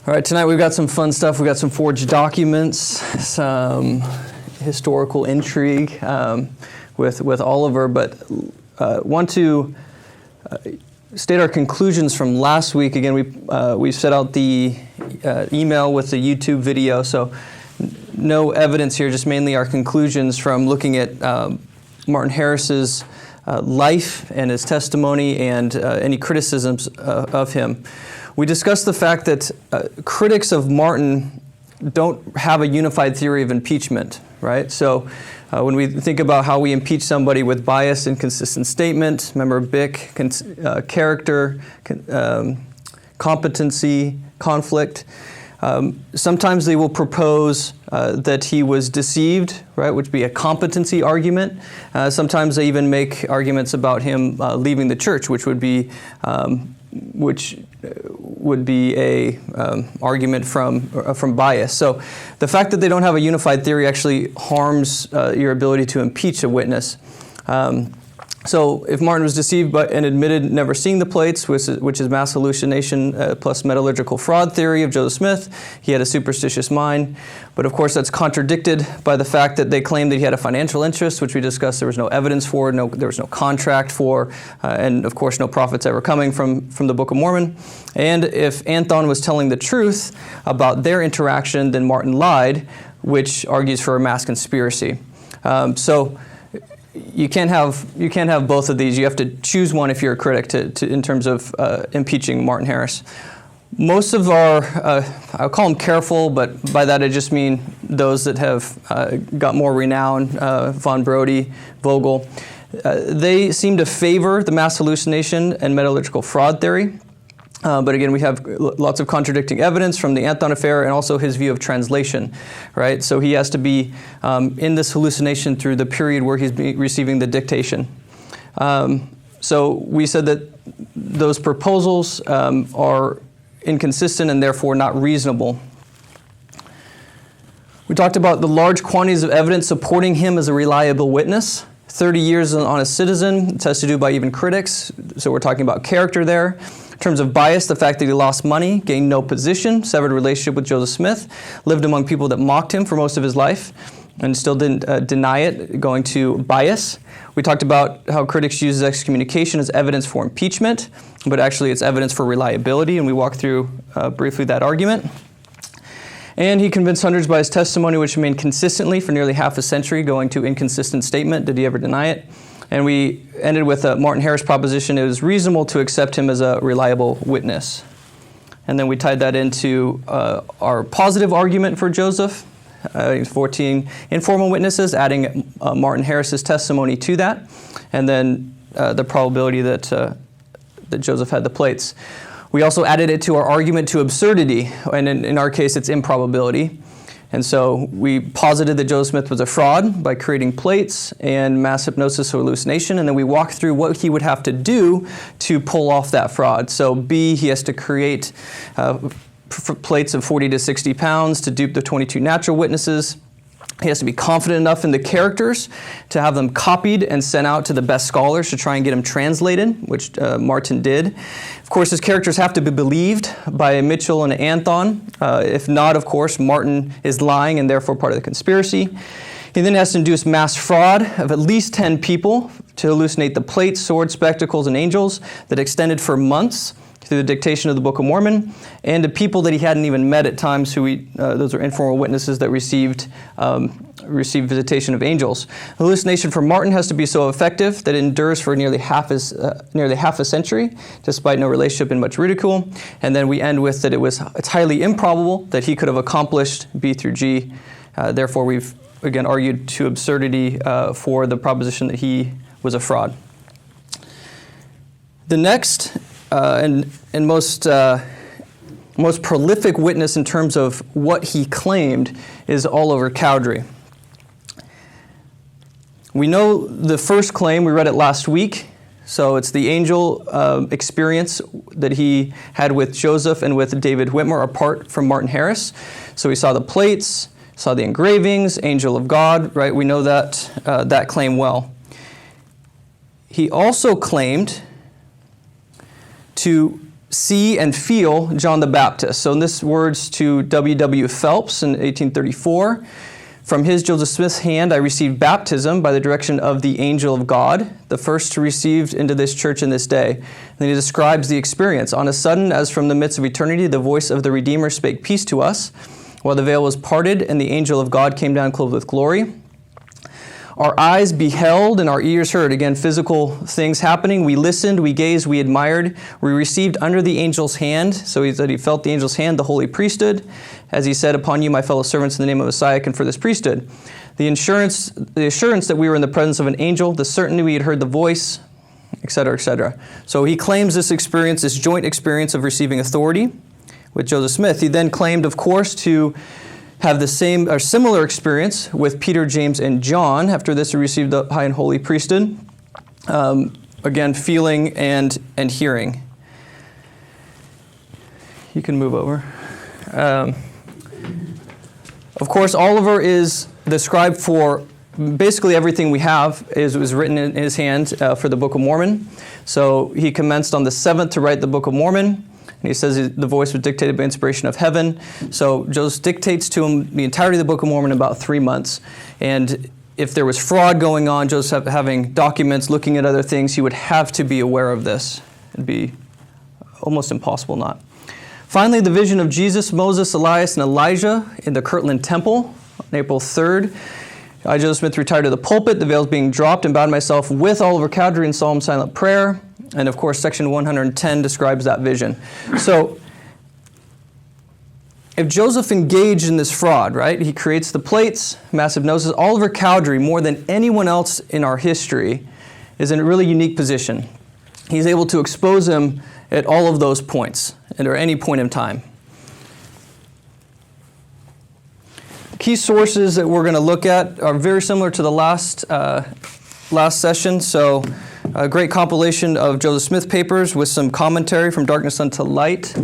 All right, tonight we've got some fun stuff. We've got some forged documents, some historical intrigue with Oliver, but want to state our conclusions from last week. Again, we set out the email with the YouTube video, so no evidence here, just mainly our conclusions from looking at Martin Harris's life and his testimony and any criticisms of him. We discussed the fact that critics of Martin don't have a unified theory of impeachment, right? So when we think about how we impeach somebody with bias, inconsistent statement, remember BIC, character, competency, conflict, sometimes they will propose that he was deceived, right, which would be a competency argument. Sometimes they even make arguments about him leaving the church, which would be a argument from bias. So the fact that they don't have a unified theory actually harms your ability to impeach a witness. So if Martin was deceived and admitted never seeing the plates, which is mass hallucination plus metallurgical fraud theory of Joseph Smith, he had a superstitious mind. But of course that's contradicted by the fact that they claimed that he had a financial interest, which we discussed there was no evidence for, there was no contract for, and of course no profits ever coming from the Book of Mormon. And if Anthon was telling the truth about their interaction, then Martin lied, which argues for a mass conspiracy. So you can't have both of these. You have to choose one if you're a critic in terms of impeaching Martin Harris. Most of our, I'll call them careful, but by that I just mean those that have got more renown, Von Brody, Vogel, they seem to favor the mass hallucination and metallurgical fraud theory. But again, we have lots of contradicting evidence from the Anthon affair and also his view of translation, right? So he has to be in this hallucination through the period where he's receiving the dictation. So we said that those proposals are inconsistent and therefore not reasonable. We talked about the large quantities of evidence supporting him as a reliable witness. 30 years on a citizen, it has to do by even critics, so we're talking about character there. In terms of bias, the fact that he lost money, gained no position, severed relationship with Joseph Smith, lived among people that mocked him for most of his life, and still didn't deny it, going to bias. We talked about how critics use excommunication as evidence for impeachment, but actually it's evidence for reliability, and we walked through briefly that argument. And he convinced hundreds by his testimony, which remained consistently for nearly half a century, going to inconsistent statement. Did he ever deny it? And we ended with a Martin Harris proposition. It was reasonable to accept him as a reliable witness. And then we tied that into our positive argument for Joseph, 14 informal witnesses, adding Martin Harris's testimony to that, and then the probability that Joseph had the plates. We also added it to our argument to absurdity, and in our case it's improbability. And so we posited that Joseph Smith was a fraud by creating plates and mass hypnosis or hallucination, and then we walked through what he would have to do to pull off that fraud. So B, he has to create plates of 40 to 60 pounds to dupe the 22 natural witnesses. He has to be confident enough in the characters to have them copied and sent out to the best scholars to try and get them translated, which Martin did. Of course, his characters have to be believed by Mitchell and Anthon. If not, of course, Martin is lying and therefore part of the conspiracy. He then has to induce mass fraud of at least 10 people to hallucinate the plates, swords, spectacles, and angels that extended for months through the dictation of the Book of Mormon, and to people that he hadn't even met at times, those are informal witnesses that received visitation of angels. Hallucination for Martin has to be so effective that it endures for nearly half a century, despite no relationship and much ridicule. And then we end with that it's highly improbable that he could have accomplished B through G. Therefore, we've again argued to absurdity for the proposition that he was a fraud. The next and most prolific witness in terms of what he claimed is Oliver Cowdrey. We know the first claim, we read it last week, so it's the angel experience that he had with Joseph and with David Whitmer apart from Martin Harris. So we saw the plates, saw the engravings, angel of God, right? We know that claim well. He also claimed to see and feel John the Baptist. So in this words to W.W. Phelps in 1834, from his, Joseph Smith's hand, I received baptism by the direction of the angel of God, the first to receive into this church in this day. And then he describes the experience. On a sudden, as from the midst of eternity, the voice of the Redeemer spake peace to us, while the veil was parted and the angel of God came down clothed with glory. Our eyes beheld and our ears heard. Again, physical things happening. We listened, we gazed, we admired. We received under the angel's hand. So he said he felt the angel's hand, the holy priesthood. As he said, upon you, my fellow servants, in the name of Messiah, confer this priesthood. The assurance that we were in the presence of an angel, the certainty we had heard the voice, etc., etc. So he claims this experience, this joint experience of receiving authority with Joseph Smith. He then claimed, of course, to have the same or similar experience with Peter, James, and John. After this, he received the high and holy priesthood. Again, feeling and hearing. You can move over. Of course, Oliver is the scribe for basically everything we have. Was written in his hand for the Book of Mormon. So he commenced on the 7th to write the Book of Mormon. And he says the voice was dictated by inspiration of heaven. So Joseph dictates to him the entirety of the Book of Mormon in about 3 months. And if there was fraud going on, Joseph having documents, looking at other things, he would have to be aware of this. It'd be almost impossible not. Finally, the vision of Jesus, Moses, Elias, and Elijah in the Kirtland Temple on April 3rd. I, Joseph Smith, retired to the pulpit, the veils being dropped, and bowed myself with Oliver Cowdrey in solemn silent prayer. And of course, section 110 describes that vision. So, if Joseph engaged in this fraud, right, he creates the plates, massive noses. Oliver Cowdrey, more than anyone else in our history, is in a really unique position. He's able to expose him at all of those points, and or any point in time. Key sources that we're going to look at are very similar to the last session. So, a great compilation of Joseph Smith papers with some commentary from darkness unto light.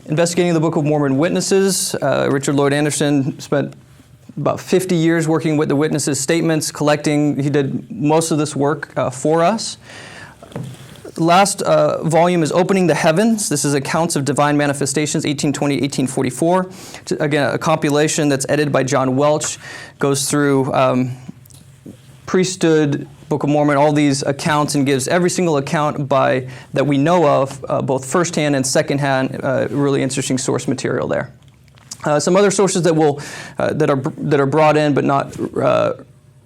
Investigating the Book of Mormon witnesses. Richard Lloyd Anderson spent about 50 years working with the witnesses' statements, collecting. He did most of this work for us. Last volume is Opening the Heavens. This is Accounts of Divine Manifestations, 1820-1844. Again, a compilation that's edited by John Welch. Goes through priesthood, Book of Mormon, all these accounts, and gives every single account that we know of, both firsthand and secondhand, really interesting source material there. Some other sources that are brought in but not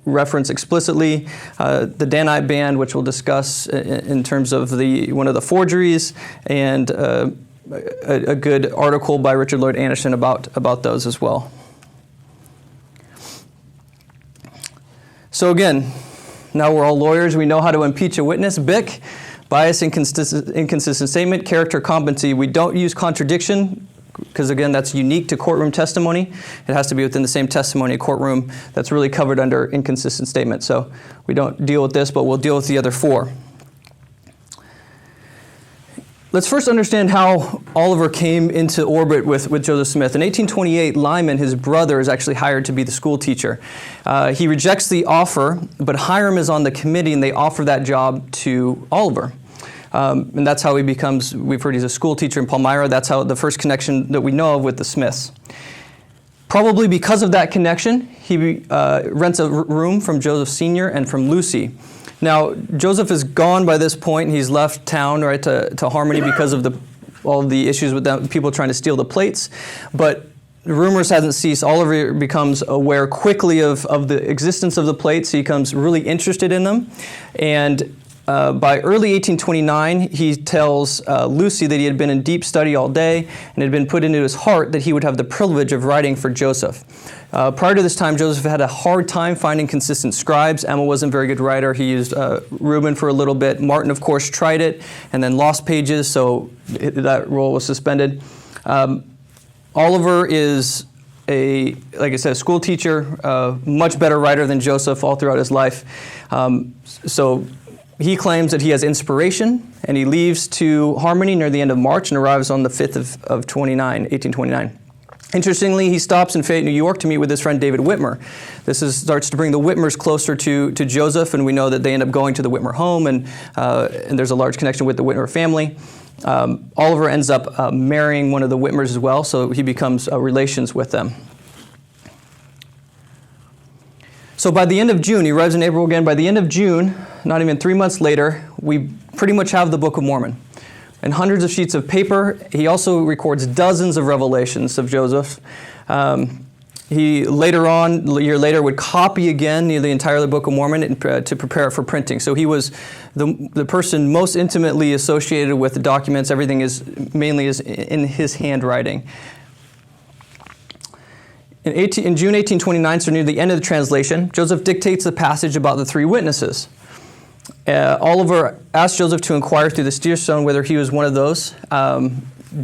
referenced explicitly, the Danite Band, which we'll discuss in terms of one of the forgeries, and a good article by Richard Lloyd Anderson about those as well. So again, now we're all lawyers. We know how to impeach a witness. BIC, bias, inconsistent statement, character, competency. We don't use contradiction because, again, that's unique to courtroom testimony. It has to be within the same testimony courtroom that's really covered under inconsistent statement. So we don't deal with this, but we'll deal with the other 4. Let's first understand how Oliver came into orbit with Joseph Smith. In 1828, Lyman, his brother, is actually hired to be the school teacher. He rejects the offer, but Hiram is on the committee, and they offer that job to Oliver. And that's how he becomes, we've heard he's a school teacher in Palmyra. That's how the first connection that we know of with the Smiths. Probably because of that connection, he rents a room from Joseph Sr. and from Lucy. Now, Joseph is gone by this point. He's left town, right, to Harmony because of all the issues with them, people trying to steal the plates. But rumors hasn't ceased. Oliver becomes aware quickly of the existence of the plates. He becomes really interested in them. And by early 1829, he tells Lucy that he had been in deep study all day and had been put into his heart that he would have the privilege of writing for Joseph. Prior to this time, Joseph had a hard time finding consistent scribes. Emma wasn't a very good writer. He used Reuben for a little bit. Martin, of course, tried it and then lost pages, so that role was suspended. Oliver is like I said, a school teacher, much better writer than Joseph all throughout his life. So he claims that he has inspiration, and he leaves to Harmony near the end of March and arrives on the 5th of 1829. Interestingly, he stops in Fayette, New York to meet with his friend David Whitmer. This starts to bring the Whitmers closer to Joseph, and we know that they end up going to the Whitmer home, and there's a large connection with the Whitmer family. Oliver ends up marrying one of the Whitmers as well, so he becomes relations with them. So by the end of June, he arrives in April again, by the end of June, not even 3 months later, we pretty much have the Book of Mormon. And hundreds of sheets of paper. He also records dozens of revelations of Joseph. He later on, a year later, would copy again the entire Book of Mormon to prepare it for printing. So he was the person most intimately associated with the documents. Everything is mainly in his handwriting. In June 1829, so near the end of the translation, Joseph dictates the passage about the three witnesses. Oliver asked Joseph to inquire through the steer stone whether he was one of those.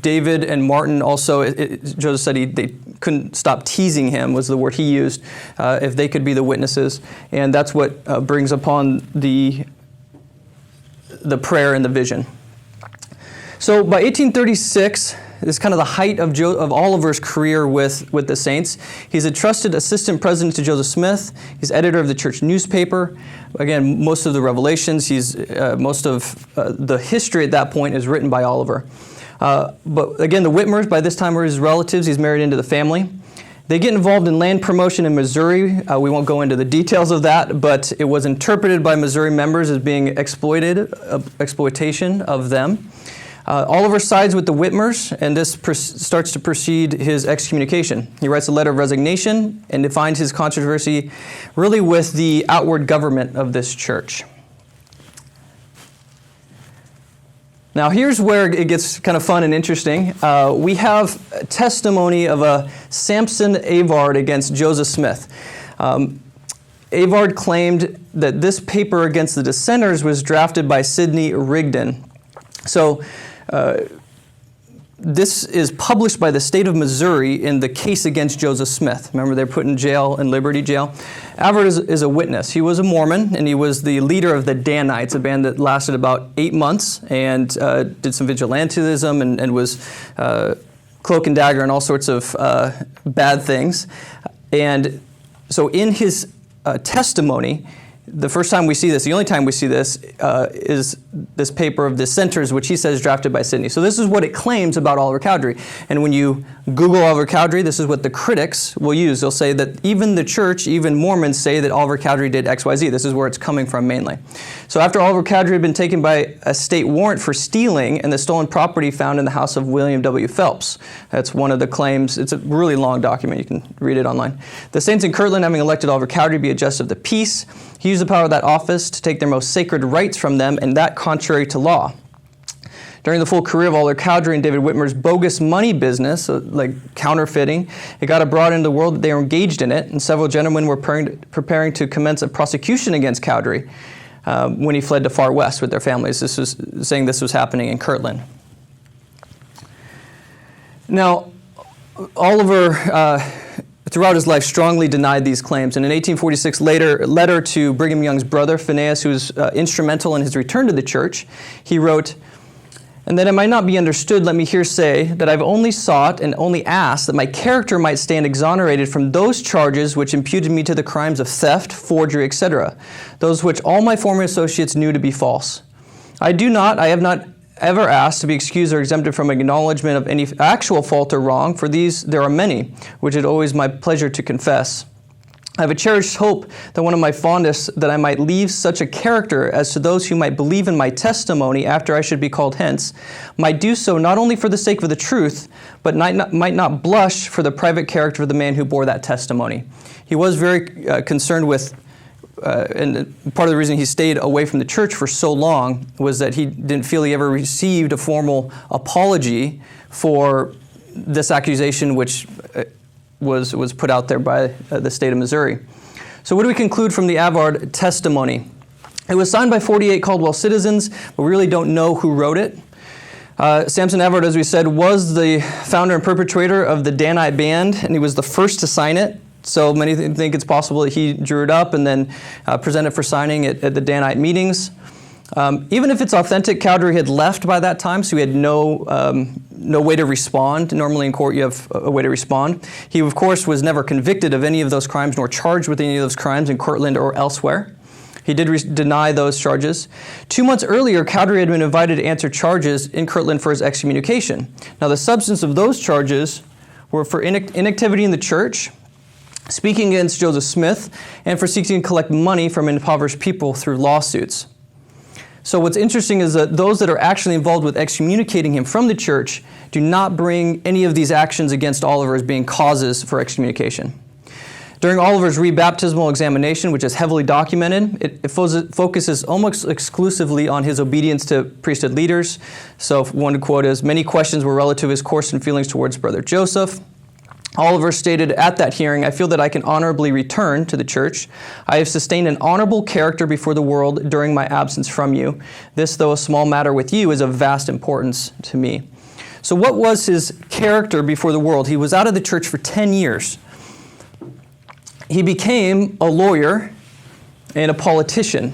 David and Martin also, Joseph said they couldn't stop teasing him, was the word he used, if they could be the witnesses. And that's what brings upon the prayer and the vision. So by 1836, this is kind of the height of Oliver's career with the saints. He's a trusted assistant president to Joseph Smith. He's editor of the church newspaper. Again, most of the revelations, most of the history at that point is written by Oliver. But again, the Whitmers, by this time, are his relatives. He's married into the family. They get involved in land promotion in Missouri. We won't go into the details of that, but it was interpreted by Missouri members as being exploitation of them. Oliver sides with the Whitmers, and this starts to precede his excommunication. He writes a letter of resignation and defines his controversy really with the outward government of this church. Now here's where it gets kind of fun and interesting. We have a testimony of a Samson Avard against Joseph Smith. Avard claimed that this paper against the dissenters was drafted by Sidney Rigdon. So this is published by the state of Missouri in the case against Joseph Smith. Remember, they're put in jail, in Liberty Jail. Avard is a witness. He was a Mormon, and he was the leader of the Danites, a band that lasted about 8 months and did some vigilantism and was cloak and dagger and all sorts of bad things. And so in his testimony, the first time we see this, the only time we see this, is this paper of dissenters, which he says is drafted by Sidney. So this is what it claims about Oliver Cowdrey. And when you Google Oliver Cowdrey, this is what the critics will use. They'll say that even the church, even Mormons, say that Oliver Cowdrey did X, Y, Z. This is where it's coming from mainly. So after Oliver Cowdrey had been taken by a state warrant for stealing and the stolen property found in the house of William W. Phelps. That's one of the claims. It's a really long document. You can read it online. The saints in Kirtland, having elected Oliver Cowdrey be a justice of the peace, he used the power of that office to take their most sacred rights from them, and that contrary to law. During the full career of Oliver Cowdrey and David Whitmer's bogus money business, like counterfeiting, it got abroad into the world that they were engaged in it, and several gentlemen were preparing to commence a prosecution against Cowdrey when he fled to Far West with their families. This was saying this was happening in Kirtland. Now, Oliver, throughout his life, strongly denied these claims. And in 1846, letter to Brigham Young's brother, Phineas, who was instrumental in his return to the church, he wrote, "And that it might not be understood, let me here say that I've only sought and only asked that my character might stand exonerated from those charges which imputed me to the crimes of theft, forgery, etc., those which all my former associates knew to be false. I have not ever asked to be excused or exempted from acknowledgement of any actual fault or wrong, for these there are many, which it always my pleasure to confess. I have a cherished hope that one of my fondest that I might leave such a character as to those who might believe in my testimony after I should be called hence, might do so not only for the sake of the truth, but might not blush for the private character of the man who bore that testimony." He was very concerned with and part of the reason he stayed away from the church for so long was that he didn't feel he ever received a formal apology for this accusation, which was put out there by the state of Missouri. So what do we conclude from the Avard testimony? It was signed by 48 Caldwell citizens, but we really don't know who wrote it. Samson Avard, as we said, was the founder and perpetrator of the Danite band, and he was the first to sign it. So many think it's possible that he drew it up and then presented for signing at the Danite meetings. Even if it's authentic, Cowdery had left by that time, so he had no way to respond. Normally in court you have a way to respond. He, of course, was never convicted of any of those crimes nor charged with any of those crimes in Kirtland or elsewhere. He did deny those charges. 2 months earlier, Cowdery had been invited to answer charges in Kirtland for his excommunication. Now, the substance of those charges were for inactivity in the church, speaking against Joseph Smith, and for seeking to collect money from impoverished people through lawsuits. So what's interesting is that those that are actually involved with excommunicating him from the church do not bring any of these actions against Oliver as being causes for excommunication. During Oliver's rebaptismal examination, which is heavily documented, it focuses almost exclusively on his obedience to priesthood leaders. So one quote is, "Many questions were relative to his course and feelings towards Brother Joseph." Oliver stated at that hearing, "I feel that I can honorably return to the church. I have sustained an honorable character before the world during my absence from you. This, though a small matter with you, is of vast importance to me." So what was his character before the world? He was out of the church for 10 years. He became a lawyer and a politician.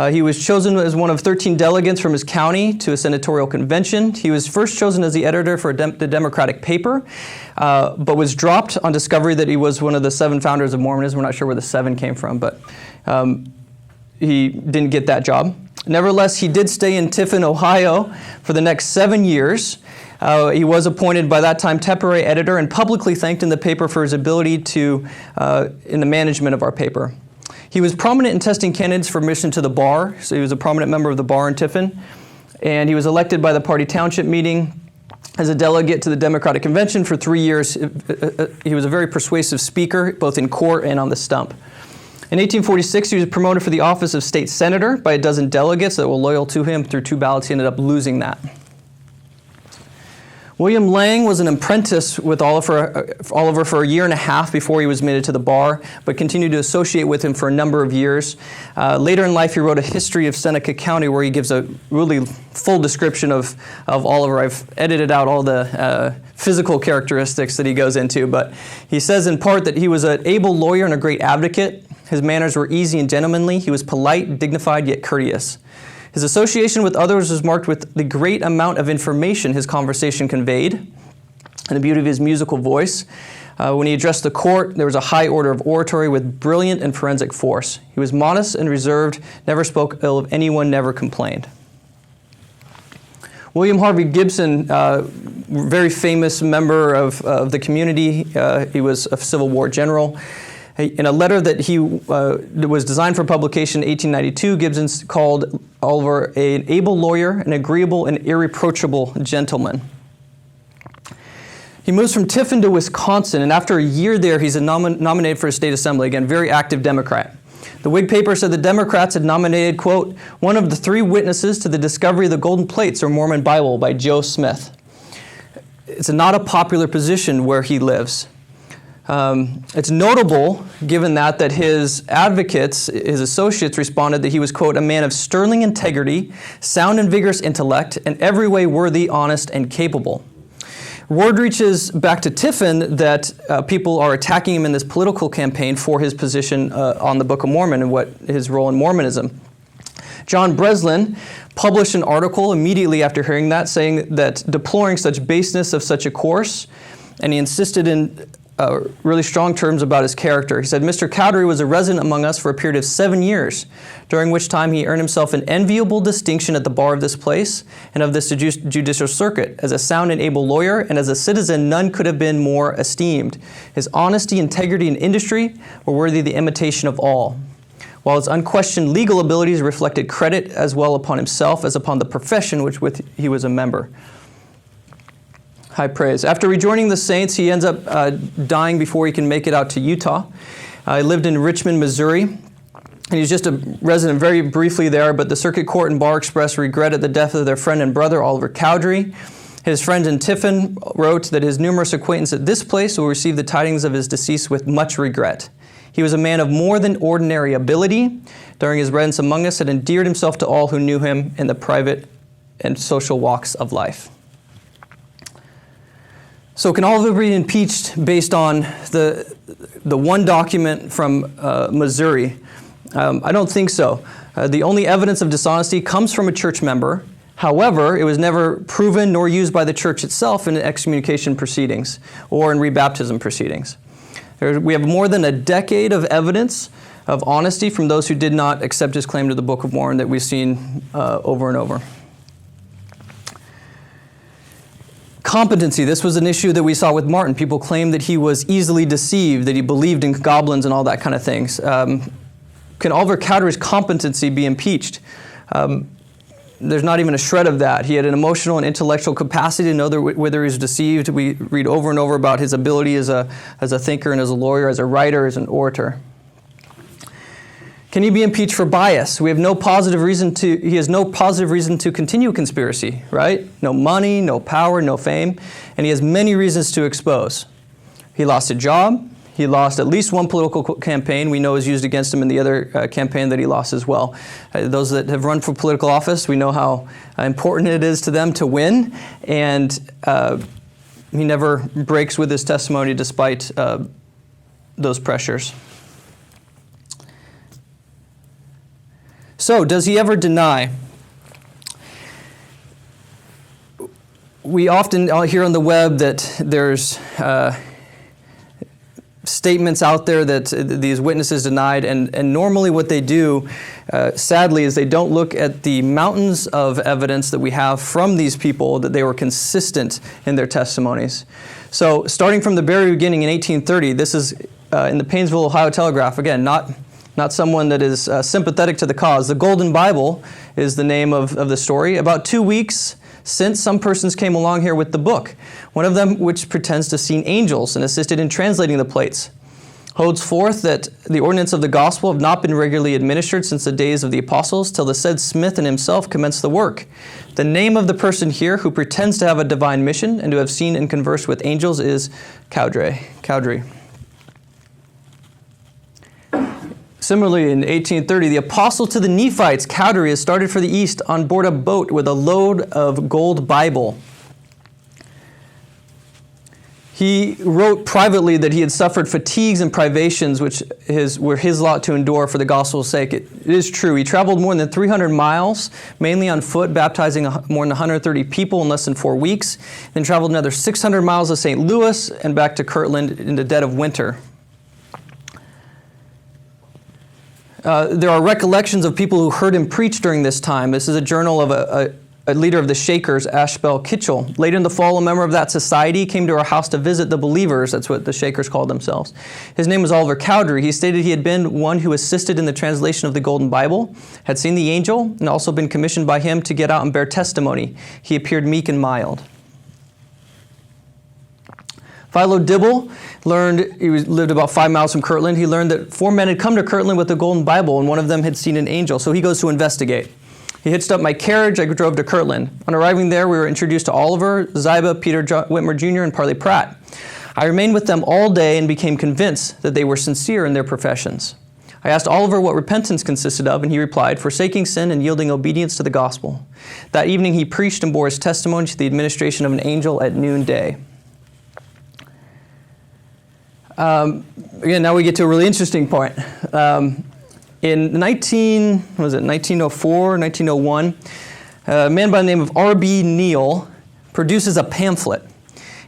He was chosen as one of 13 delegates from his county to a senatorial convention. He was first chosen as the editor for the Democratic paper, but was dropped on discovery that he was one of the 7 founders of Mormonism. We're not sure where the 7 came from, but he didn't get that job. Nevertheless, he did stay in Tiffin, Ohio for the next 7 years. He was appointed by that time temporary editor and publicly thanked in the paper for his ability in the management of our paper. He was prominent in testing candidates for admission to the bar, so he was a prominent member of the bar in Tiffin, and he was elected by the party township meeting as a delegate to the Democratic Convention for 3 years. He was a very persuasive speaker, both in court and on the stump. In 1846, he was promoted for the office of state senator by a dozen delegates that were loyal to him. Through 2 ballots, he ended up losing that. William Lang was an apprentice with Oliver for a year and a half before he was admitted to the bar, but continued to associate with him for a number of years. Later in life, he wrote a history of Seneca County where he gives a really full description of Oliver. I've edited out all the physical characteristics that he goes into, but he says in part that he was an able lawyer and a great advocate. His manners were easy and gentlemanly. He was polite, dignified, yet courteous. His association with others was marked with the great amount of information his conversation conveyed and the beauty of his musical voice. When he addressed the court, there was a high order of oratory with brilliant and forensic force. He was modest and reserved, never spoke ill of anyone, never complained. William Harvey Gibson, very famous member of the community. He was a Civil War general. In a letter that was designed for publication in 1892, Gibson called Oliver an able lawyer, an agreeable and irreproachable gentleman. He moves from Tiffin to Wisconsin, and after a year there, he's nominated for a state assembly. Again, very active Democrat. The Whig paper said the Democrats had nominated, quote, one of the 3 witnesses to the discovery of the golden plates or Mormon Bible by Joe Smith. It's not a popular position where he lives. It's notable, given that his advocates, his associates, responded that he was, quote, a man of sterling integrity, sound and vigorous intellect, and every way worthy, honest, and capable. Word reaches back to Tiffin that people are attacking him in this political campaign for his position on the Book of Mormon and what his role in Mormonism. John Breslin published an article immediately after hearing that, saying that deploring such baseness of such a course, and he insisted in really strong terms about his character. He said, Mr. Cowdery was a resident among us for a period of 7 years, during which time he earned himself an enviable distinction at the bar of this place and of this judicial circuit. As a sound and able lawyer and as a citizen, none could have been more esteemed. His honesty, integrity, and industry were worthy of the imitation of all, while his unquestioned legal abilities reflected credit as well upon himself as upon the profession which with he was a member. High praise. After rejoining the Saints, he ends up dying before he can make it out to Utah. He lived in Richmond, Missouri, and he was just a resident very briefly there, but the circuit court and bar expressed regret at the death of their friend and brother, Oliver Cowdrey. His friends in Tiffin wrote that his numerous acquaintances at this place will receive the tidings of his decease with much regret. He was a man of more than ordinary ability. During his residence among us, had endeared himself to all who knew him in the private and social walks of life. So can Oliver be impeached based on the one document from Missouri? I don't think so. The only evidence of dishonesty comes from a church member. However, it was never proven nor used by the church itself in excommunication proceedings or in rebaptism proceedings. We have more than a decade of evidence of honesty from those who did not accept his claim to the Book of Mormon that we've seen over and over. Competency. This was an issue that we saw with Martin. People claimed that he was easily deceived, that he believed in goblins and all that kind of things. Can Oliver Cowdery's competency be impeached? There's not even a shred of that. He had an emotional and intellectual capacity to know whether he was deceived. We read over and over about his ability as a thinker and as a lawyer, as a writer, as an orator. Can he be impeached for bias? He has no positive reason to continue a conspiracy, right? No money, no power, no fame, and he has many reasons to expose. He lost a job. He lost at least one political campaign we know is used against him in the other campaign that he lost as well. Those that have run for political office, we know how important it is to them to win, and he never breaks with his testimony despite those pressures. So, does he ever deny? We often hear on the web that there's statements out there that these witnesses denied, and normally what they do, sadly, is they don't look at the mountains of evidence that we have from these people that they were consistent in their testimonies. So starting from the very beginning in 1830, this is in the Painesville, Ohio Telegraph, again, not someone that is sympathetic to the cause. The Golden Bible is the name of the story. About 2 weeks since, some persons came along here with the book, one of them which pretends to have seen angels and assisted in translating the plates, holds forth that the ordinance of the gospel have not been regularly administered since the days of the apostles, till the said Smith and himself commenced the work. The name of the person here who pretends to have a divine mission and to have seen and conversed with angels is Cowdrey. Similarly, in 1830, the apostle to the Nephites, Cowdery, has started for the East on board a boat with a load of gold Bible. He wrote privately that he had suffered fatigues and privations which were his lot to endure for the gospel's sake. It is true. He traveled more than 300 miles, mainly on foot, baptizing more than 130 people in less than 4 weeks, then traveled another 600 miles to St. Louis and back to Kirtland in the dead of winter. There are recollections of people who heard him preach during this time. This is a journal of a leader of the Shakers, Ashbel Kitchell. Later in the fall, a member of that society came to our house to visit the believers. That's what the Shakers called themselves. His name was Oliver Cowdrey. He stated he had been one who assisted in the translation of the Golden Bible, had seen the angel, and also been commissioned by him to get out and bear testimony. He appeared meek and mild. Philo Dibble lived about 5 miles from Kirtland. He learned that 4 men had come to Kirtland with the Golden Bible, and one of them had seen an angel. So he goes to investigate. He hitched up my carriage. I drove to Kirtland. On arriving there, we were introduced to Oliver, Ziba, Peter Whitmer Jr., and Parley Pratt. I remained with them all day and became convinced that they were sincere in their professions. I asked Oliver what repentance consisted of, and he replied, forsaking sin and yielding obedience to the gospel. That evening he preached and bore his testimony to the administration of an angel at noonday. Again, now we get to a really interesting point. In 1904, 1901, a man by the name of R.B. Neal produces a pamphlet.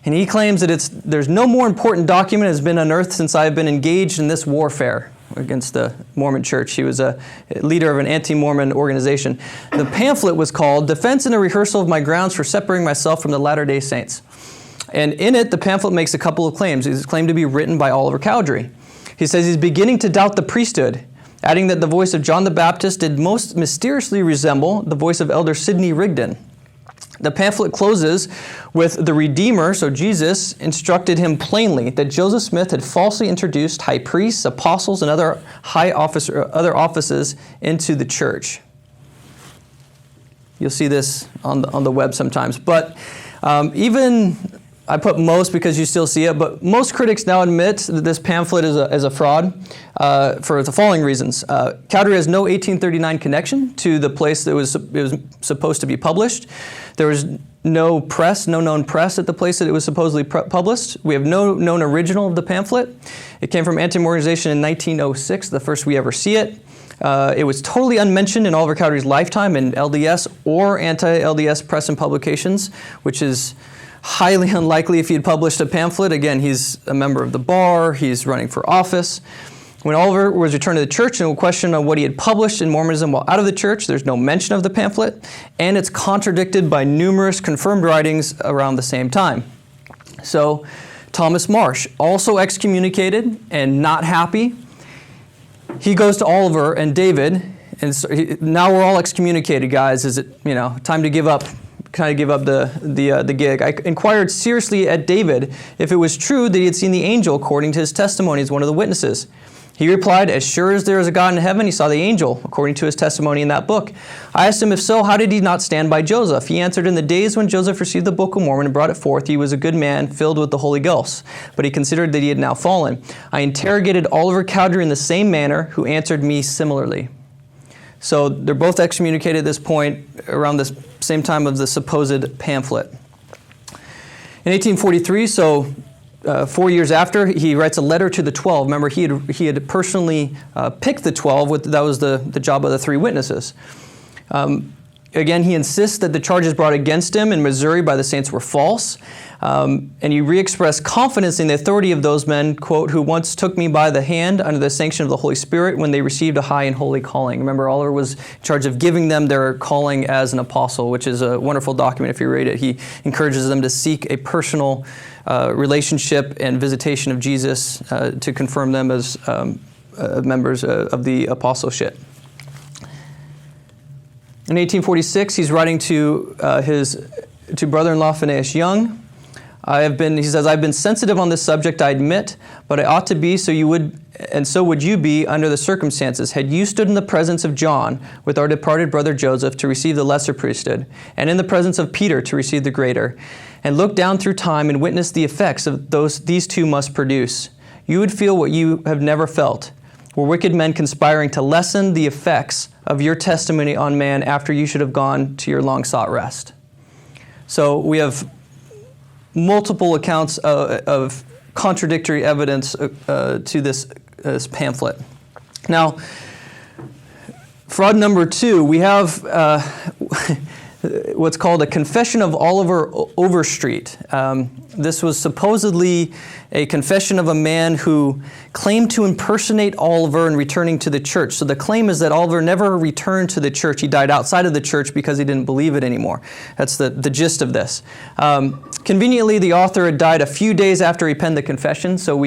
And he claims that there's no more important document has been unearthed since I've been engaged in this warfare against the Mormon Church. He was a leader of an anti-Mormon organization. The pamphlet was called Defense and a Rehearsal of My Grounds for Separating Myself from the Latter-day Saints. And in it, the pamphlet makes a couple of claims. It's claimed to be written by Oliver Cowdrey. He says he's beginning to doubt the priesthood, adding that the voice of John the Baptist did most mysteriously resemble the voice of Elder Sidney Rigdon. The pamphlet closes with the Redeemer, so Jesus, instructed him plainly that Joseph Smith had falsely introduced high priests, apostles, and other offices into the church. You'll see this on the web sometimes. But even I put most because you still see it, but most critics now admit that this pamphlet is a fraud for the following reasons. Cowdery has no 1839 connection to the place that it was supposed to be published. There was no known press at the place that it was supposedly published. We have no known original of the pamphlet. It came from Anti-Mormon Organization in 1906, the first we ever see it. It was totally unmentioned in Oliver Cowdery's lifetime in LDS or anti-LDS press and publications, which is highly unlikely if he had published a pamphlet. Again, he's a member of the bar, he's running for office. When Oliver was returned to the church and a question on what he had published in Mormonism while out of the church, there's no mention of the pamphlet, and it's contradicted by numerous confirmed writings around the same time. So Thomas Marsh, also excommunicated and not happy, he goes to Oliver and David, and so now we're all excommunicated, guys. Is it, time to give up? Kind of give up the gig. I inquired seriously at David if it was true that he had seen the angel according to his testimony as one of the witnesses. He replied, as sure as there is a God in heaven, he saw the angel, according to his testimony in that book. I asked him, if so, how did he not stand by Joseph? He answered, in the days when Joseph received the Book of Mormon and brought it forth, he was a good man, filled with the Holy Ghost. But he considered that he had now fallen. I interrogated Oliver Cowdrey in the same manner, who answered me similarly. So they're both excommunicated at this point, around the same time of the supposed pamphlet. In 1843, so 4 years after, he writes a letter to the 12. Remember, he had personally picked the 12. That was the job of the 3 witnesses. Again, he insists that the charges brought against him in Missouri by the saints were false. And he re-expressed confidence in the authority of those men, quote, who once took me by the hand under the sanction of the Holy Spirit when they received a high and holy calling. Remember, Oliver was in charge of giving them their calling as an apostle, which is a wonderful document if you read it. He encourages them to seek a personal relationship and visitation of Jesus to confirm them as members of the apostleship. In 1846, he's writing to brother-in-law Phineas Young. He says, I've been sensitive on this subject, I admit, but I ought to be, so would you be under the circumstances. Had you stood in the presence of John with our departed brother Joseph to receive the lesser priesthood, and in the presence of Peter to receive the greater, and looked down through time and witnessed the effects of these two must produce, you would feel what you have never felt, were wicked men conspiring to lessen the effects of your testimony on man after you should have gone to your long-sought rest. So we have multiple accounts of contradictory evidence to this pamphlet. Now, fraud number 2, we have what's called a confession of Oliver Overstreet. This was supposedly a confession of a man who claimed to impersonate Oliver in returning to the church. So the claim is that Oliver never returned to the church. He died outside of the church because he didn't believe it anymore. That's the gist of this. Conveniently, the author had died a few days after he penned the confession, so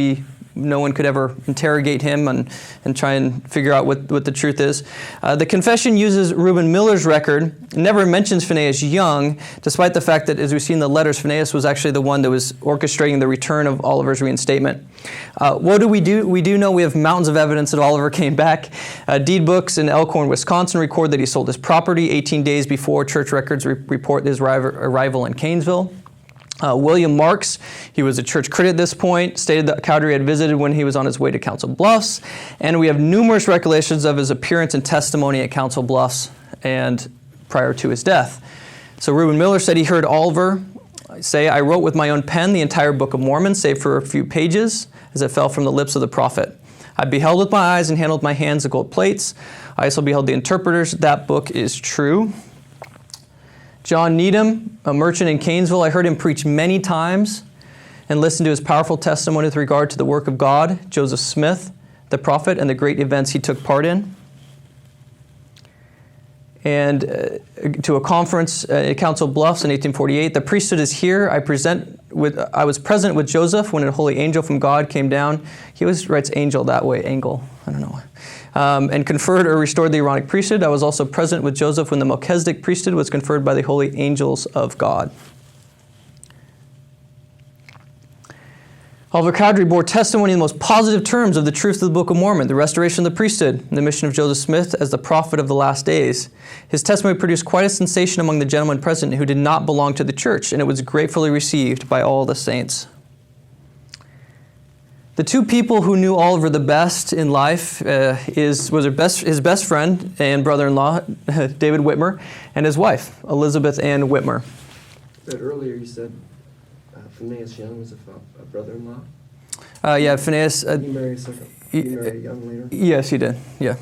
no one could ever interrogate him and try and figure out what the truth is. The confession uses Reuben Miller's record. It never mentions Phineas Young, despite the fact that, as we see in the letters, Phineas was actually the one that was orchestrating the return of Oliver's reinstatement. What do? We do know we have mountains of evidence that Oliver came back. Deed books in Elkhorn, Wisconsin record that he sold his property 18 days before church records report his arrival in Canesville. William Marks, he was a church critic at this point, stated that Cowdery had visited when he was on his way to Council Bluffs, and we have numerous recollections of his appearance and testimony at Council Bluffs and prior to his death. So Reuben Miller said he heard Oliver say, I wrote with my own pen the entire Book of Mormon, save for a few pages, as it fell from the lips of the prophet. I beheld with my eyes and handled with my hands the gold plates. I also beheld the interpreters. That book is true. John Needham, a merchant in Canesville, I heard him preach many times and listened to his powerful testimony with regard to the work of God, Joseph Smith, the prophet, and the great events he took part in. And to a conference at Council Bluffs in 1848, the priesthood is here. I was present with Joseph when a holy angel from God came down. He always writes angel that way, angle, I don't know why. And conferred or restored the Aaronic priesthood. I was also present with Joseph when the Melchizedek priesthood was conferred by the holy angels of God. Oliver Cowdery bore testimony in the most positive terms of the truth of the Book of Mormon, the restoration of the priesthood, and the mission of Joseph Smith as the prophet of the last days. His testimony produced quite a sensation among the gentlemen present who did not belong to the church, and it was gratefully received by all the saints. The 2 people who knew Oliver the best in life was his best friend and brother-in-law, David Whitmer, and his wife, Elizabeth Ann Whitmer. But earlier you said Phineas Young was a brother-in-law? Yeah, Phineas. He married Young later? Yes, he did, yeah.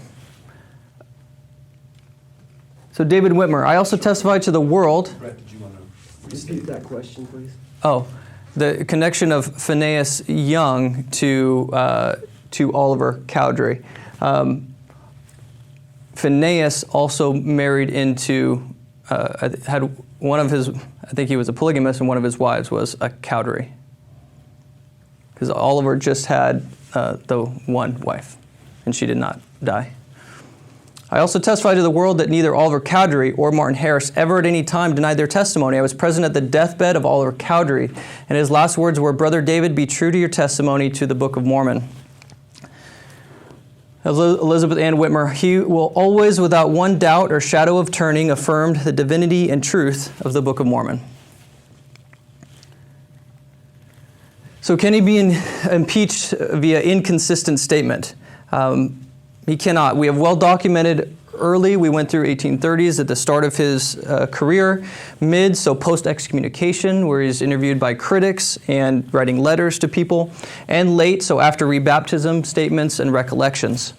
So David Whitmer, I also testified to the world. Brett, did you want to Repeat that question, please. Oh, the connection of Phineas Young to Oliver Cowdrey. Phineas also married into, had one of his, I think he was a polygamist, and one of his wives was a Cowdery. Because Oliver just had the one wife, and she did not die. I also testified to the world that neither Oliver Cowdery or Martin Harris ever at any time denied their testimony. I was present at the deathbed of Oliver Cowdery, and his last words were, "Brother David, be true to your testimony to the Book of Mormon." Elizabeth Ann Whitmer, he will always, without one doubt or shadow of turning, affirmed the divinity and truth of the Book of Mormon. So can he be impeached via inconsistent statement? He cannot. We have well documented early. We went through 1830s at the start of his career, mid, so post-excommunication, where he's interviewed by critics and writing letters to people, and late, so after rebaptism, statements and recollections.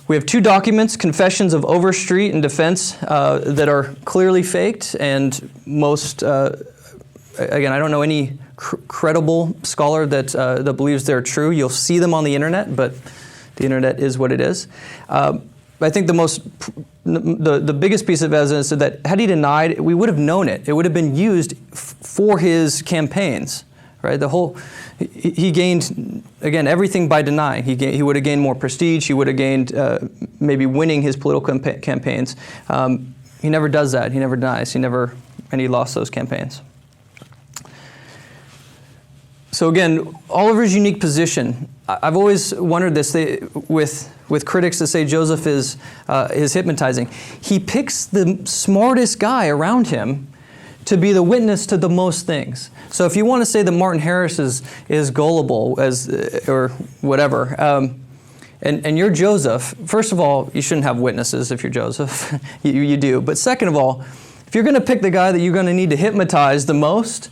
We have two documents, confessions of Overstreet and defense, that are clearly faked, and most, again, I don't know any credible scholar that believes they're true. You'll see them on the internet, but the internet is what it is. I think the biggest piece of evidence is that had he denied, we would have known it. It would have been used for his campaigns, right? He gained, again, everything by denying. He would have gained more prestige. He would have gained maybe winning his political campaigns. He never does that. He never denies. And he lost those campaigns. So again, Oliver's unique position. I've always wondered this with critics that say Joseph is hypnotizing. He picks the smartest guy around him to be the witness to the most things. So if you want to say that Martin Harris is gullible or whatever, and you're Joseph, first of all, you shouldn't have witnesses if you're Joseph. you do. But second of all, if you're going to pick the guy that you're going to need to hypnotize the most,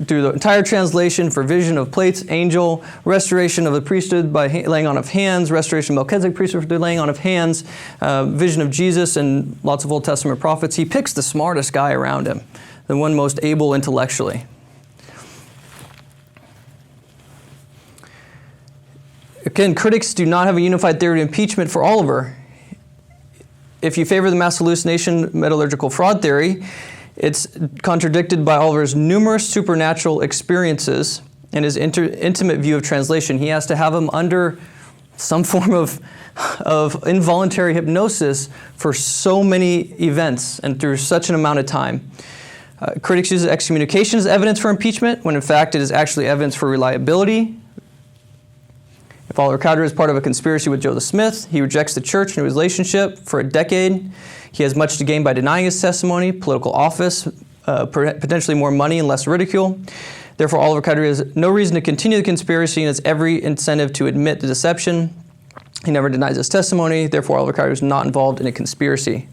through the entire translation for vision of plates, angel, restoration of the priesthood by laying on of hands, restoration of Melchizedek priesthood through laying on of hands, vision of Jesus and lots of Old Testament prophets. He picks the smartest guy around him, the one most able intellectually. Again, critics do not have a unified theory of impeachment for Oliver. If you favor the mass hallucination metallurgical fraud theory, it's contradicted by Oliver's numerous supernatural experiences and his intimate view of translation. He has to have him under some form of involuntary hypnosis for so many events and through such an amount of time. Critics use excommunication as evidence for impeachment, when in fact it is actually evidence for reliability. If Oliver Cowdery is part of a conspiracy with Joseph Smith, he rejects the church and relationship for a decade. He has much to gain by denying his testimony, political office, potentially more money and less ridicule. Therefore, Oliver Cowdery has no reason to continue the conspiracy and has every incentive to admit the deception. He never denies his testimony. Therefore, Oliver Cowdery is not involved in a conspiracy.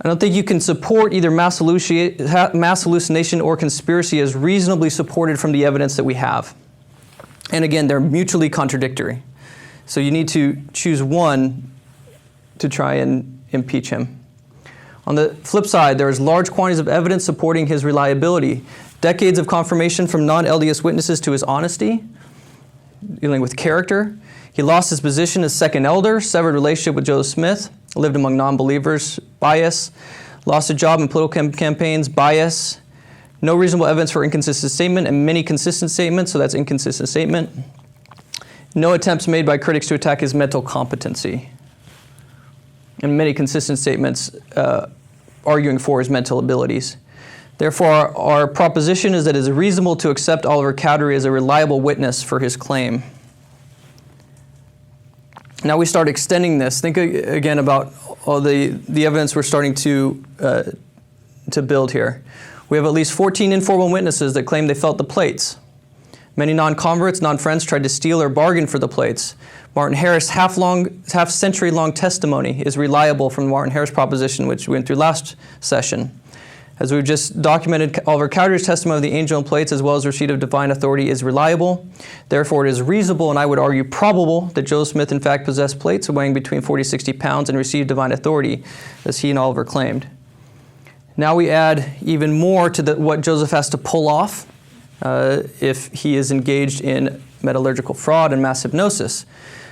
I don't think you can support either mass hallucination or conspiracy as reasonably supported from the evidence that we have. And again, they're mutually contradictory. So you need to choose one to try and impeach him. On the flip side, there is large quantities of evidence supporting his reliability. Decades of confirmation from non-LDS witnesses to his honesty, dealing with character. He lost his position as second elder, severed relationship with Joseph Smith, lived among non-believers, bias, lost a job in political campaigns, bias, no reasonable evidence for inconsistent statement, and many consistent statements, so that's inconsistent statement. No attempts made by critics to attack his mental competency. And many consistent statements arguing for his mental abilities. Therefore, our proposition is that it is reasonable to accept Oliver Cowdery as a reliable witness for his claim. Now we start extending this. Think again about all the evidence we're starting to build here. We have at least 14 informal witnesses that claim they felt the plates. Many non-converts, non-friends tried to steal or bargain for the plates. Martin Harris' half-century-long testimony is reliable from the Martin Harris proposition, which we went through last session. As we've just documented, Oliver Cowdrey's testimony of the angel and plates, as well as receipt of divine authority, is reliable. Therefore, it is reasonable, and I would argue probable, that Joseph Smith in fact possessed plates weighing between 40 to 60 pounds and received divine authority, as he and Oliver claimed. Now we add even more to what Joseph has to pull off if he is engaged in metallurgical fraud and mass hypnosis.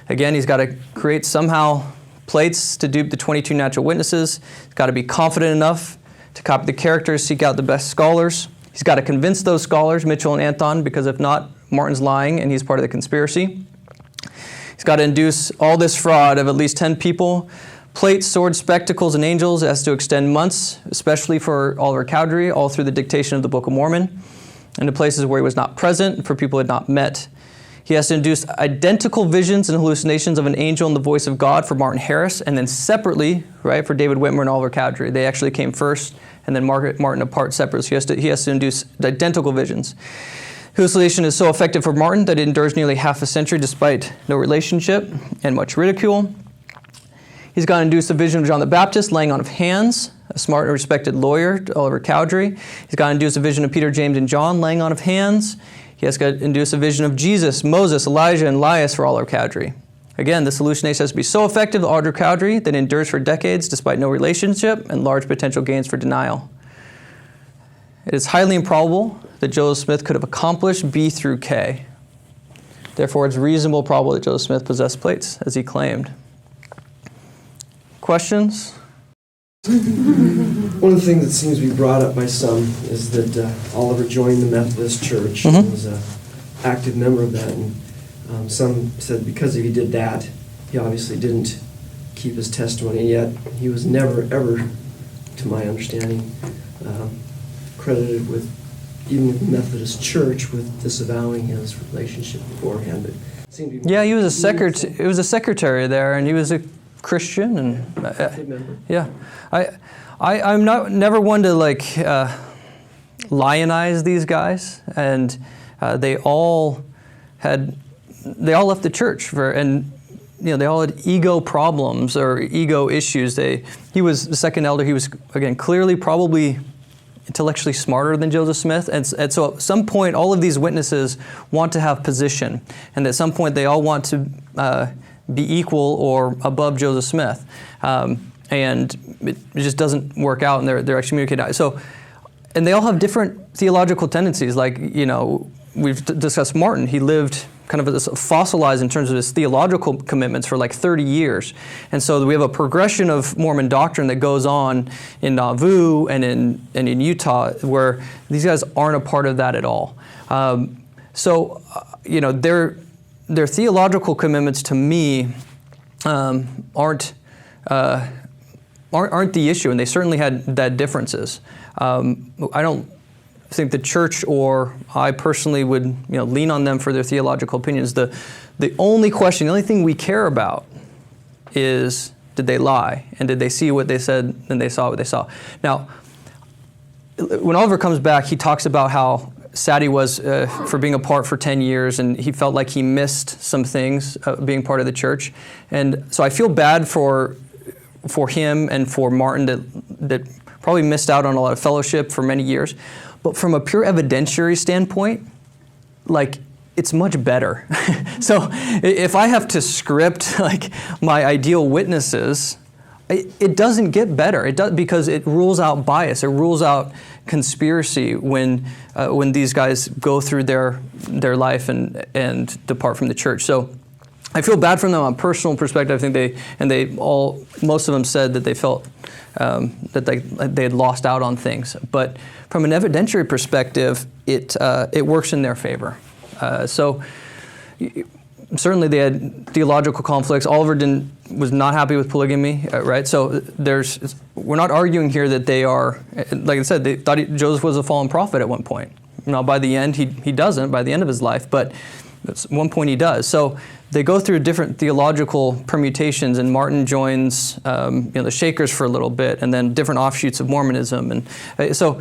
Again, he's got to create somehow plates to dupe the 22 natural witnesses. He's got to be confident enough to copy the characters, seek out the best scholars. He's got to convince those scholars, Mitchell and Anthon, because if not, Martin's lying and he's part of the conspiracy. He's got to induce all this fraud of at least 10 people. Plates, swords, spectacles, and angels. It has to extend months, especially for Oliver Cowdery, all through the dictation of the Book of Mormon, and to places where he was not present, for people he had not met. He has to induce identical visions and hallucinations of an angel and the voice of God for Martin Harris, and then separately, right, for David Whitmer and Oliver Cowdery. They actually came first, and then Martin apart separately. So he has to induce identical visions. Hallucination is so effective for Martin that it endures nearly half a century despite no relationship and much ridicule. He's got to induce a vision of John the Baptist laying on of hands, a smart and respected lawyer, Oliver Cowdery. He's got to induce a vision of Peter, James, and John laying on of hands. He has to induce a vision of Jesus, Moses, Elijah, and Elias for Oliver Cowdery. Again, this hallucination has to be so effective to Oliver Cowdery that it endures for decades despite no relationship and large potential gains for denial. It is highly improbable that Joseph Smith could have accomplished B through K. Therefore, it's reasonable probable that Joseph Smith possessed plates, as he claimed. Questions? One of the things that seems to be brought up by some is that Oliver joined the Methodist Church and was an active member of that. And some said because he did that, he obviously didn't keep his testimony, yet he was never, ever, to my understanding, credited with, even with the Methodist Church, with disavowing his relationship beforehand. It seemed to be Yeah, he was a secretary there, and he was a Christian, and yeah, I'm never one to lionize these guys, and they all left the church and they all had ego problems or ego issues. He was the second elder. He was again clearly probably intellectually smarter than Joseph Smith, and so at some point all of these witnesses want to have position, and at some point they all want to be equal or above Joseph Smith, and it just doesn't work out, and they're excommunicated. So, and they all have different theological tendencies. Like, we've discussed Martin. He lived kind of fossilized in terms of his theological commitments for like 30 years, and so we have a progression of Mormon doctrine that goes on in Nauvoo and in Utah, where these guys aren't a part of that at all. Their theological commitments to me aren't the issue, and they certainly had differences. I don't think the church or I personally would lean on them for their theological opinions. The only question, the only thing we care about is, did they lie, and did they see what they said and they saw what they saw. Now, when Oliver comes back, he talks about how sad he was for being apart for 10 years, and he felt like he missed some things being part of the church. And so I feel bad for him and for Martin that probably missed out on a lot of fellowship for many years. But from a pure evidentiary standpoint, it's much better. So if I have to script my ideal witnesses, it doesn't get better. It does, because it rules out bias. It rules out conspiracy when these guys go through their life and depart from the church. So I feel bad for them on a personal perspective. I think most of them said that they felt that they had lost out on things. But from an evidentiary perspective, it works in their favor. So certainly they had theological conflicts. Oliver was not happy with polygamy, right? So we're not arguing here that they are, like I said, they thought Joseph was a fallen prophet at one point. Now by the end, he doesn't, by the end of his life, but at one point he does. So they go through different theological permutations, and Martin joins the Shakers for a little bit, and then different offshoots of Mormonism. And so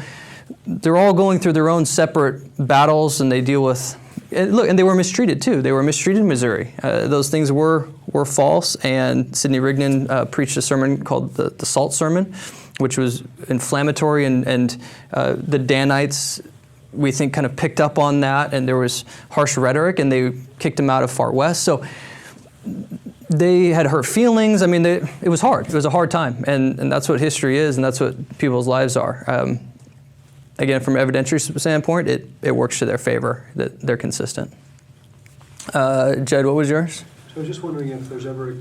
they're all going through their own separate battles, and they deal with, and they were mistreated too. They were mistreated in Missouri. Those things were false, and Sidney Rigdon preached a sermon called the Salt Sermon, which was inflammatory, and the Danites, we think, kind of picked up on that, and there was harsh rhetoric, and they kicked him out of Far West. So they had hurt feelings. I mean, it was hard. It was a hard time, and that's what history is, and that's what people's lives are. Again, from an evidentiary standpoint, it works to their favor that they're consistent. Jed, what was yours? So I was just wondering if there's ever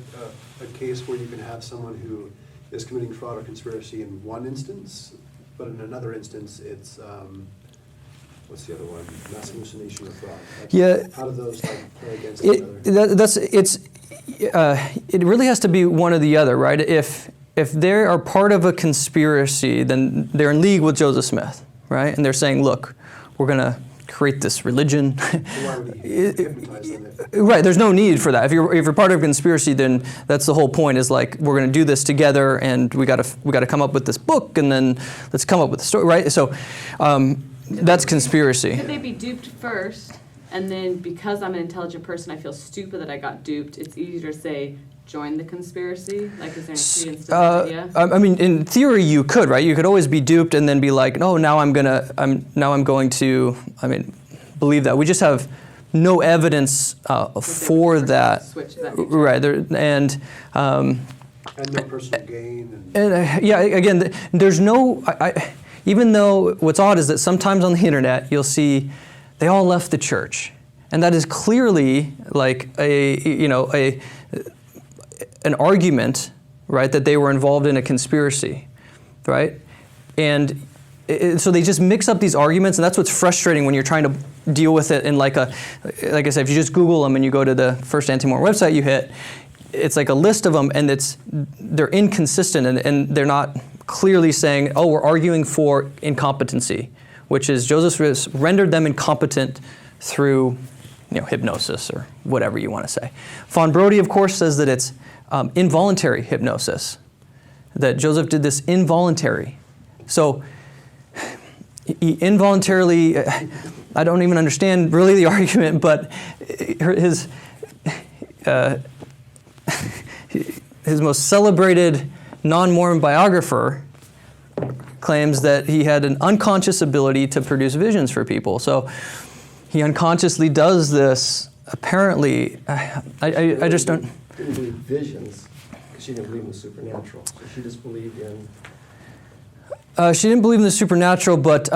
a case where you can have someone who is committing fraud or conspiracy in one instance, but in another instance it's, what's the other one? Mass hallucination or fraud. Yeah. How do those play against each other? It really has to be one or the other, right? If they are part of a conspiracy, then they're in league with Joseph Smith, right? And they're saying, look, we're going to create this religion. Why would he hypnotize them? Right, there's no need for that. If you're part of a conspiracy, then that's the whole point, is like, we're going to do this together, and we got to come up with this book, and then let's come up with a story, right? So that's conspiracy. Could they be duped first, and then because I'm an intelligent person, I feel stupid that I got duped? It's easier to say, join the conspiracy? Like, is there any credence to that idea? I mean, in theory, you could, right? You could always be duped and then be like, no, now I'm going to believe that. We just have no evidence for that. Switch that. Right, And no personal gain. yeah, again, there's no. Even though what's odd is that sometimes on the internet you'll see they all left the church, and that is clearly like an argument, right, that they were involved in a conspiracy, right? And so they just mix up these arguments, and that's what's frustrating when you're trying to deal with it in like I said, if you just Google them and you go to the first anti-Mormon website you hit, it's like a list of them, and they're inconsistent, and they're not clearly saying, oh, we're arguing for incompetency, which is Joseph Smith rendered them incompetent through hypnosis or whatever you want to say. Von Brody, of course, says that it's involuntary hypnosis, that Joseph did this involuntary. So he involuntarily, I don't even understand really the argument, but his most celebrated non-Mormon biographer claims that he had an unconscious ability to produce visions for people. So he unconsciously does this, apparently. I just don't... She didn't believe visions, because she didn't believe in the supernatural. So she just believed in... she didn't believe in the supernatural, but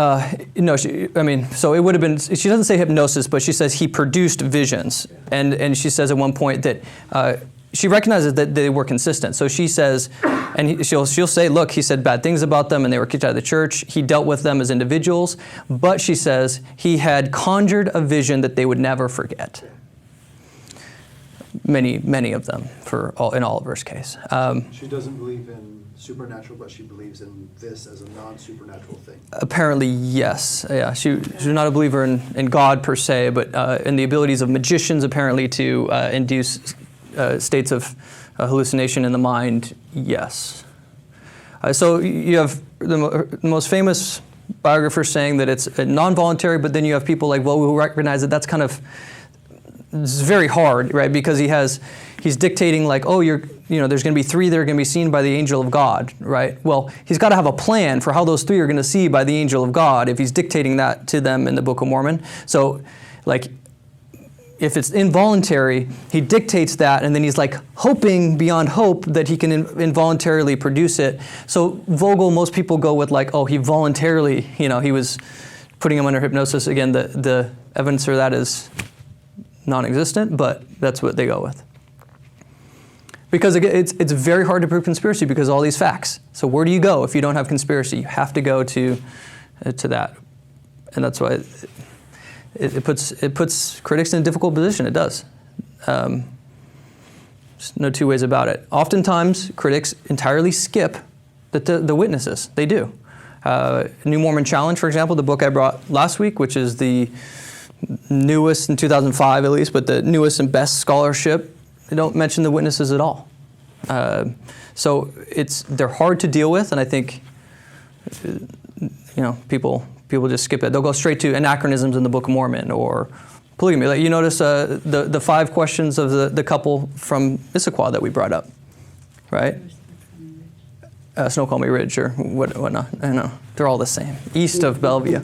no, so it would have been, she doesn't say hypnosis, but she says he produced visions. And she says at one point that she recognizes that they were consistent. So she says, and she'll say, look, he said bad things about them and they were kicked out of the church. He dealt with them as individuals, but she says he had conjured a vision that they would never forget. Many of them in Oliver's case. She doesn't believe in supernatural, but she believes in this as a non-supernatural thing. Apparently, yes. Yeah, she's not a believer in God per se, but in the abilities of magicians apparently to induce states of hallucination in the mind, yes. So you have the most famous biographers saying that it's non-voluntary, but then you have people like, well, who recognize that that's kind of, it's very hard, right? Because he's dictating like, oh, there's going to be 3 that are going to be seen by the angel of God, right? Well, he's got to have a plan for how those 3 are going to see by the angel of God if he's dictating that to them in the Book of Mormon. So, like, if it's involuntary, he dictates that, and then he's like hoping beyond hope that he can involuntarily produce it. So Vogel, most people go with like, oh, he voluntarily, he was putting him under hypnosis. Again, the evidence for that is non-existent, but that's what they go with. Because it's very hard to prove conspiracy because of all these facts. So where do you go if you don't have conspiracy? You have to go to that, and that's why it puts critics in a difficult position. It does. There's no two ways about it. Oftentimes, critics entirely skip the witnesses. They do. New Mormon Challenge, for example, the book I brought last week, which is the newest in 2005 at least, but the newest and best scholarship, they don't mention the witnesses at all. So they're hard to deal with, and I think people just skip it. They'll go straight to anachronisms in the Book of Mormon or polygamy. Like you notice the 5 questions of the couple from Issaquah that we brought up, right? Snoqualmie Ridge or whatnot. I don't know. They're all the same. East of Bellevue.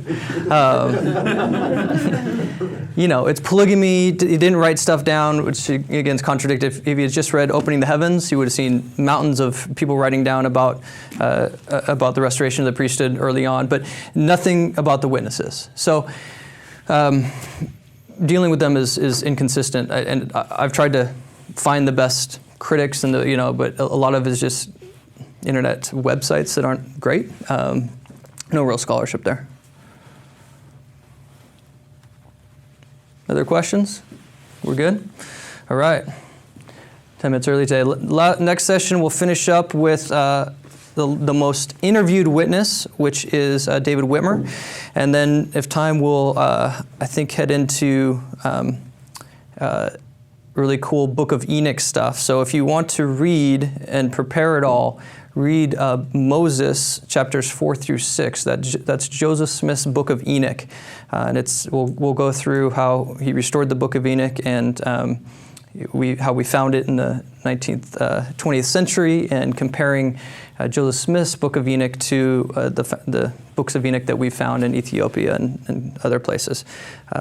It's polygamy. He didn't write stuff down, which again is contradictory. If he had just read Opening the Heavens, he would have seen mountains of people writing down about the restoration of the priesthood early on, but nothing about the witnesses. So dealing with them is inconsistent, and I've tried to find the best critics, and but a lot of it is just internet websites that aren't great. No real scholarship there. Other questions? We're good? All right. 10 minutes early today. Next session, we'll finish up with the most interviewed witness, which is David Whitmer. And then, if time, we'll, I think, head into really cool Book of Enoch stuff. So if you want to read and prepare it all, read Moses chapters 4 through 6. That's Joseph Smith's Book of Enoch, and we'll go through how he restored the Book of Enoch and how we found it in the 20th century, and comparing Joseph Smith's Book of Enoch to the books of Enoch that we found in Ethiopia and other places.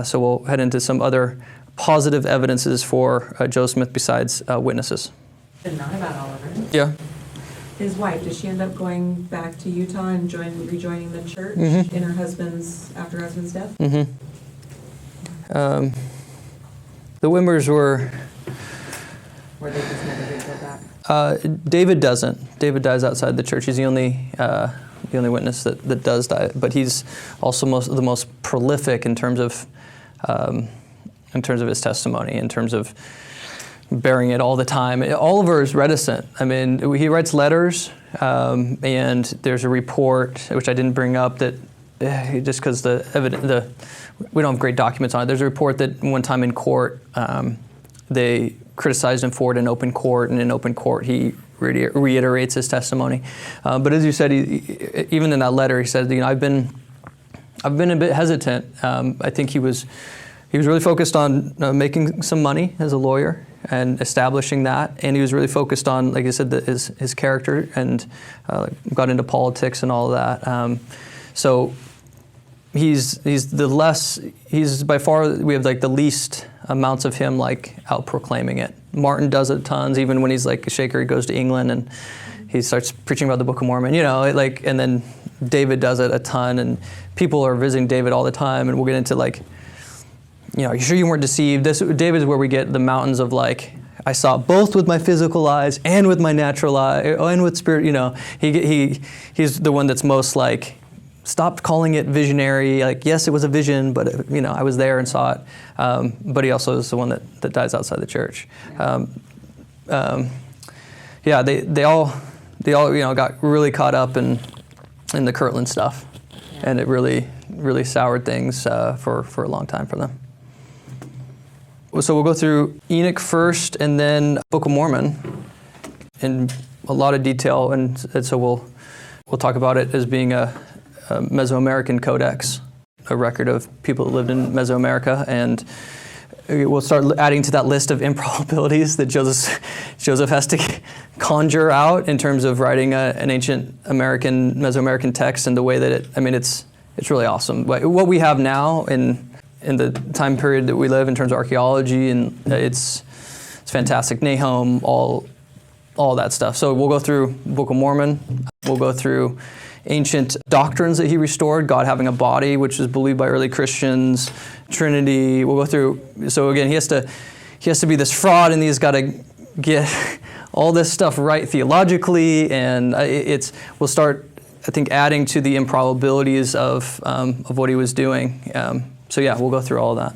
So we'll head into some other positive evidences for Joseph Smith besides witnesses. But not about Oliver. Yeah. His wife, did she end up going back to Utah and rejoining the church in her after her husband's death? Mm-hmm. The Whitmers were... Or they just never did go back? David doesn't. David dies outside the church. He's the only witness that does die. But he's also the most prolific in terms of his testimony, in terms of bearing it all the time. Oliver is reticent. I mean, he writes letters, and there's a report, which I didn't bring up, that just because we don't have great documents on it. There's a report that one time in court, they criticized him for it in open court, and in open court he reiterates his testimony. But as you said, even in that letter, he said, I've been a bit hesitant. I think he was really focused on making some money as a lawyer and establishing that, and he was really focused on, like I said, his character, and got into politics and all of that. So he's by far, we have like the least amounts of him like out proclaiming it. Martin does it tons, even when he's like a shaker, he goes to England and he starts preaching about the Book of Mormon, and then David does it a ton, and people are visiting David all the time, and we'll get into like, you sure you weren't deceived? David's where we get the mountains of like, I saw both with my physical eyes and with my natural eye, and with spirit. He's the one that's most like, stopped calling it visionary. Like, yes, it was a vision, but I was there and saw it. But he also is the one that dies outside the church. They all got really caught up in the Kirtland stuff, and it really soured things for a long time for them. So we'll go through Enoch first, and then Book of Mormon in a lot of detail, and so we'll talk about it as being a Mesoamerican codex, a record of people that lived in Mesoamerica, and we'll start adding to that list of improbabilities that Joseph has to conjure out in terms of writing an ancient Mesoamerican text, and the way that it's really awesome. What we have now in the time period that we live in terms of archaeology, and it's fantastic. Nahum, all that stuff. So we'll go through Book of Mormon. We'll go through ancient doctrines that he restored, God having a body, which is believed by early Christians, Trinity. We'll go through. So again, he has to be this fraud, and he's got to get all this stuff right theologically, and we'll start, I think, adding to the improbabilities of what he was doing. So yeah, we'll go through all of that.